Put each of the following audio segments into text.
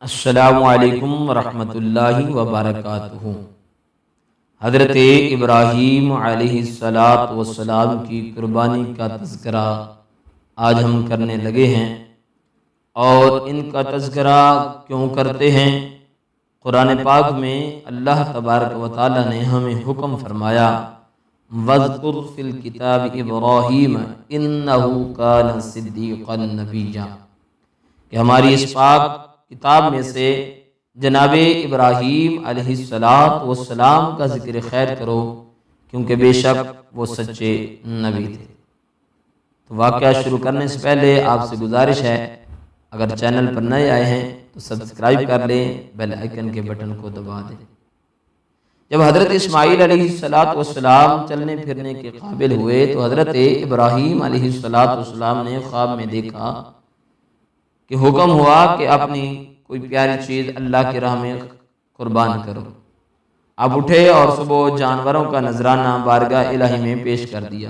السلام علیکم ورحمۃ اللہ وبرکاتہ۔ حضرت ابراہیم علیہ السلام کی قربانی کا تذکرہ آج ہم کرنے لگے ہیں، اور ان کا تذکرہ کیوں کرتے ہیں؟ قرآن پاک میں اللہ تبارک و تعالی نے ہمیں حکم فرمایا وَاذْكُرْ فِي الْكِتَابِ إِبْرَاهِيمَ إِنَّهُ كَانَ صِدِّيقًا نَبِيًّا، کہ ہماری اس پاک کتاب میں سے جناب ابراہیم علیہ السلام کا ذکر خیر کرو، کیونکہ بے شک وہ سچے نبی تھے۔ تو واقعہ شروع کرنے سے پہلے آپ سے گزارش ہے، اگر چینل پر نئے آئے ہیں تو سبسکرائب کر لیں، بیل آئیکن کے بٹن کو دبا دیں۔ جب حضرت اسماعیل علیہ السلام چلنے پھرنے کے قابل ہوئے تو حضرت ابراہیم علیہ السلام نے خواب میں دیکھا کہ حکم ہوا کہ اپنی کوئی پیاری چیز اللہ کی راہ میں قربان کرو۔ اب اٹھے اور صبح جانوروں کا نذرانہ بارگاہ الہی میں پیش کر دیا۔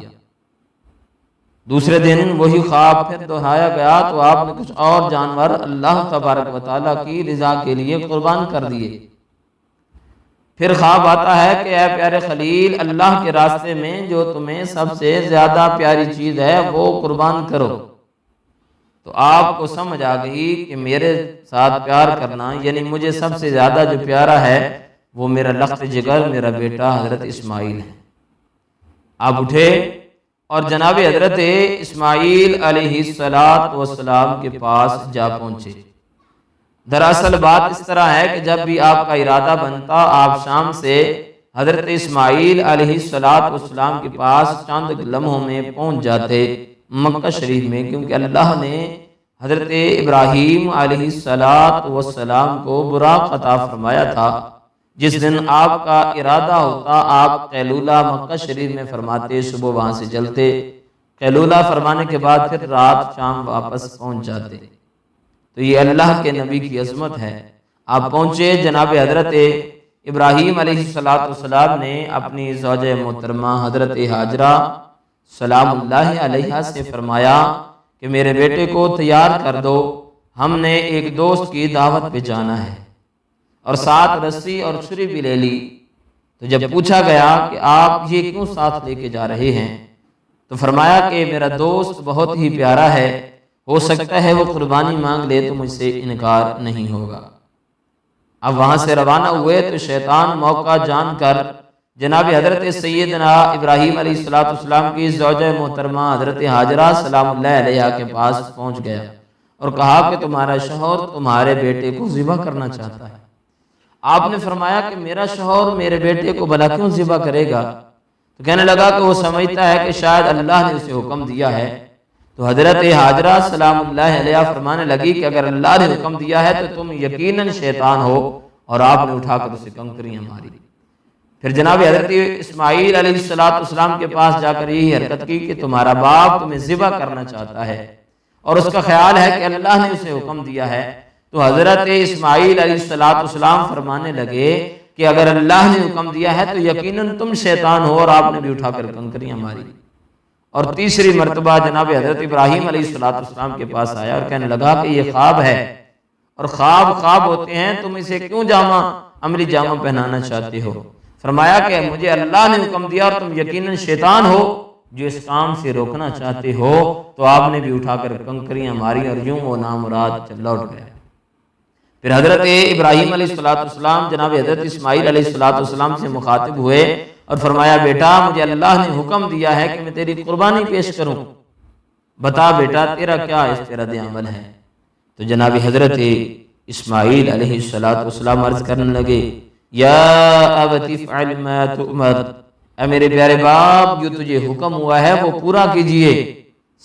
دوسرے دن وہی خواب پھر دہرایا گیا تو آپ نے کچھ اور جانور اللہ تبارک و تعالیٰ کی رضا کے لیے قربان کر دیے۔ پھر خواب آتا ہے کہ اے پیارے خلیل، اللہ کے راستے میں جو تمہیں سب سے زیادہ پیاری چیز ہے وہ قربان کرو۔ تو آپ کو سمجھ آ گئی کہ میرے ساتھ پیار کرنا، یعنی مجھے سب سے زیادہ جو پیارا ہے وہ میرا لخت جگر، میرا بیٹا حضرت اسماعیل ہے۔ آپ اٹھے اور جناب حضرت اسماعیل علیہ السلام کے پاس جا پہنچے۔ دراصل بات اس طرح ہے کہ جب بھی آپ کا ارادہ بنتا، آپ شام سے حضرت اسماعیل علیہ السلام کے پاس چند لمحوں میں پہنچ جاتے مکہ شریف میں، کیونکہ اللہ نے حضرت ابراہیم علیہ السلام کو براق عطا فرمایا تھا۔ جس دن آپ کا ارادہ ہوتا آپ قیلولہ مکہ شریف میں فرماتے، صبح وہاں سے چلتے، قیلولہ فرمانے کے بعد پھر رات شام واپس پہنچ جاتے۔ تو یہ اللہ کے نبی کی عظمت ہے۔ آپ پہنچے، جناب حضرت ابراہیم علیہ السلام نے اپنی زوجہ محترمہ حضرت ہاجرہ سلام اللہ علیہا سے فرمایا کہ میرے بیٹے کو تیار کر دو، ہم نے ایک دوست کی دعوت پہ جانا ہے، اور ساتھ رسی اور چھری بھی لے لی۔ تو جب پوچھا گیا کہ آپ یہ کیوں ساتھ لے کے جا رہے ہیں، تو فرمایا کہ میرا دوست بہت ہی پیارا ہے، ہو سکتا ہے وہ قربانی مانگ لے تو مجھ سے انکار نہیں ہوگا۔ اب وہاں سے روانہ ہوئے تو شیطان موقع جان کر جناب حضرت سیدنا ابراہیم علیہ السلام کی زوجہ محترمہ حضرت ہاجرہ سلام اللہ علیہا کے پاس پہنچ گیا اور کہا کہ تمہارا شوہر تمہارے بیٹے کو ذبح کرنا چاہتا ہے۔ آپ نے فرمایا کہ میرا شوہر میرے بیٹے کو بھلا کیوں ذبح کرے گا؟ تو کہنے لگا کہ وہ سمجھتا ہے کہ شاید اللہ نے اسے حکم دیا ہے۔ تو حضرت ہاجرہ سلام اللہ علیہا فرمانے لگی کہ اگر اللہ نے حکم دیا ہے تو تم یقیناً شیطان ہو، اور آپ نے اٹھا کر اسے کنکریاں ماری۔ پھر جناب حضرت اسماعیل علیہ السلام کے پاس جا کر یہی حرکت کی کہ تمہارا باپ تمہیں ذبح کرنا چاہتا ہے، اور اس کا خیال ہے کہ اللہ نے اسے حکم دیا ہے۔ تو حضرت اسماعیل علیہ السلام فرمانے لگے کہ اگر اللہ نے حکم دیا ہے تو یقیناً تم شیطان ہو، اور آپ نے بھی اٹھا کر کنکریاں ماری۔ اور تیسری مرتبہ جناب حضرت ابراہیم علیہ السلام کے پاس آیا اور کہنے لگا کہ یہ خواب ہے، اور خواب ہوتے ہیں، تم اسے کیوں عملی جامہ پہنانا چاہتے ہو؟ فرمایا کہ مجھے اللہ نے حکم دیا اور تم یقیناً شیطان ہو جو اس کام سے روکنا چاہتے ہو۔ تو آپ نے بھی اٹھا کر کنکریاں ماری، اور یوں وہ نامراد لوٹ گیا۔ پھر حضرت ابراہیم علیہ السلام جناب حضرت اسماعیل علیہ السلام سے مخاطب ہوئے اور فرمایا بیٹا مجھے اللہ نے حکم دیا ہے کہ میں تیری قربانی پیش کروں، بتا بیٹا تیرا کیا استراد عمل ہے؟ تو جناب حضرت اسماعیل علیہ السلام عرض کرنے لگے یا ابت افعل ما تؤمر، اے میرے پیارے باپ جو تجھے حکم ہوا ہے وہ پورا کیجئے،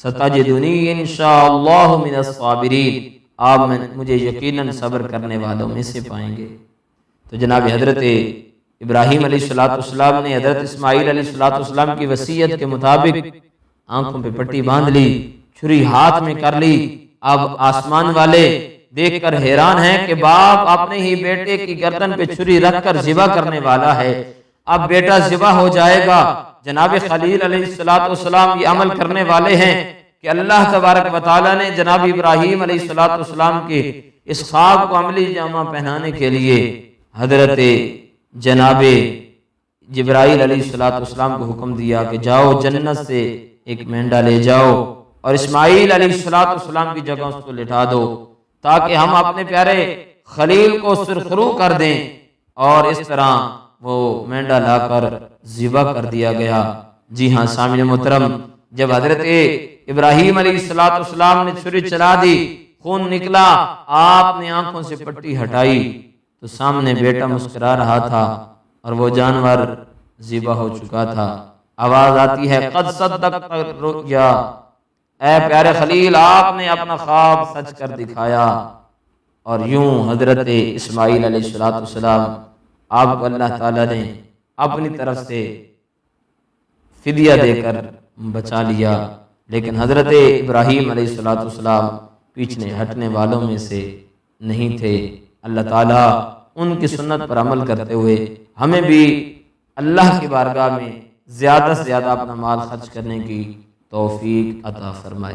ستجدنی انشاءاللہ من الصابرین، آپ مجھے یقیناً صبر کرنے والوں میں سے پائیں گے۔ تو جناب حضرت ابراہیم علیہ السلام نے حضرت اسماعیل علیہ السلام کی وصیت کے مطابق آنکھوں پہ پٹی باندھ لی، چھری ہاتھ میں کر لی۔ اب آسمان والے دیکھ کر حیران ہیں کہ باپ اپنے ہی بیٹے کی گردن پہ چھری رکھ کر ذبح کرنے والا ہے، اب بیٹا ذبح ہو جائے گا۔ جناب خلیل علیہ السلام یہ عمل کرنے والے ہیں کہ اللہ تبارک و تعالیٰ نے جناب ابراہیم علیہ السلام کے اس خواب کو عملی جامہ پہنانے کے لیے حضرت جناب جبرائیل علیہ السلام کو حکم دیا کہ جاؤ جنت سے ایک مینڈا لے جاؤ اور اسماعیل علیہ السلام کی جگہ اس کو لٹا دو تاکہ ہم اپنے پیارے خلیل کو سرخرو کر دیں، اور اس طرح وہ مینڈا لا کر ذبح کر دیا گیا۔ جی ہاں سامعین محترم، جب حضرت ابراہیم علیہ السلام نے چھری چلا دی، خون نکلا، آپ نے آنکھوں سے پٹی ہٹائی تو سامنے بیٹا مسکرا رہا تھا اور وہ جانور ذبح ہو چکا تھا۔ آواز آتی ہے قد صدقت الرؤیا، اے پیارے خلیل آپ نے اپنا خواب سچ کر دکھایا۔ اور یوں حضرت اسماعیل علیہ السلام آپ کو اللہ تعالیٰ نے اپنی طرف سے فدیہ دے کر بچا لیا، لیکن حضرت ابراہیم علیہ السلام پیچھے ہٹنے والوں میں سے نہیں تھے۔ اللہ تعالیٰ ان کی سنت پر عمل کرتے ہوئے ہمیں بھی اللہ کی بارگاہ میں زیادہ سے زیادہ اپنا مال خرچ کرنے کی توفیق عطا فرمائے۔